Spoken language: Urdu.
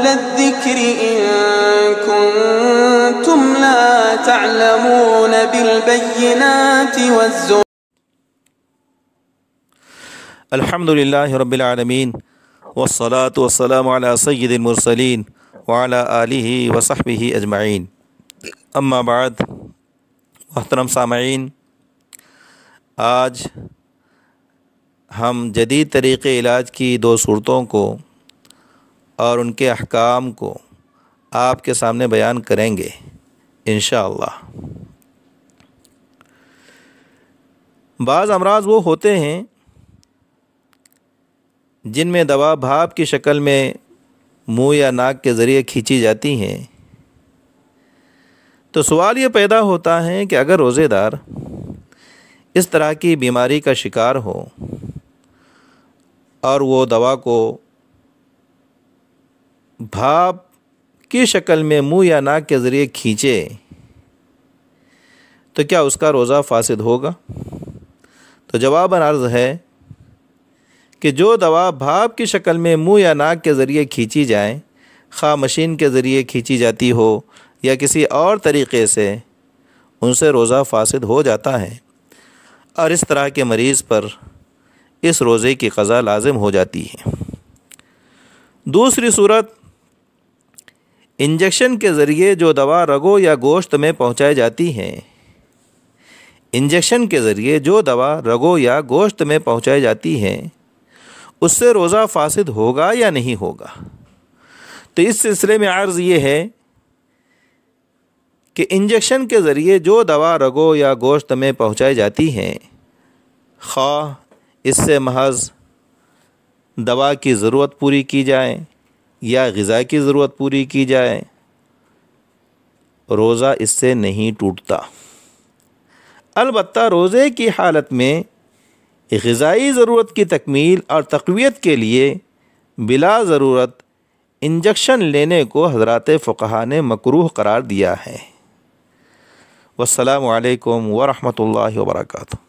الذكر إن كنتم لا تعلمون بالبينات والزبر. الحمد للہ رب العالمین والصلاة والسلام علی سید المرسلین وعلی آلہ وصحبہ اجمعین. اما بعد، محترم سامعین، آج ہم جدید طریقے علاج کی دو صورتوں کو اور ان کے احکام کو آپ کے سامنے بیان کریں گے انشاءاللہ. بعض امراض وہ ہوتے ہیں جن میں دوا بھاپ کی شکل میں منہ یا ناک کے ذریعے کھینچی جاتی ہیں. تو سوال یہ پیدا ہوتا ہے کہ اگر روزے دار اس طرح کی بیماری کا شکار ہو اور وہ دوا کو بھاپ کی شکل میں منہ یا ناک کے ذریعے کھینچے تو کیا اس کا روزہ فاسد ہوگا؟ تو جواباً عرض ہے کہ جو دوا بھاپ کی شکل میں منہ یا ناک کے ذریعے کھینچی جائیں، خواہ مشین کے ذریعے کھینچی جاتی ہو یا کسی اور طریقے سے، ان سے روزہ فاسد ہو جاتا ہے اور اس طرح کے مریض پر اس روزے کی قضا لازم ہو جاتی ہے. دوسری صورت، انجیکشن کے ذریعے جو دوا رگوں یا گوشت میں پہنچائی جاتی ہے. انجیکشن کے ذریعے جو دوا رگوں یا گوشت میں پہنچائی جاتی ہے، اس سے روزہ فاسد ہوگا یا نہیں ہوگا؟ تو اس سلسلے میں عرض یہ ہے کہ انجیکشن کے ذریعے جو دوا رگوں یا گوشت میں پہنچائی جاتی ہیں، خواہ اس سے محض دوا کی ضرورت پوری کی جائے یا غذا کی ضرورت پوری کی جائے، روزہ اس سے نہیں ٹوٹتا. البتہ روزے کی حالت میں غذائی ضرورت کی تکمیل اور تقویت کے لیے بلا ضرورت انجیکشن لینے کو حضرات فقہا نے مکروہ قرار دیا ہے. والسلام علیکم ورحمۃ اللہ وبرکاتہ.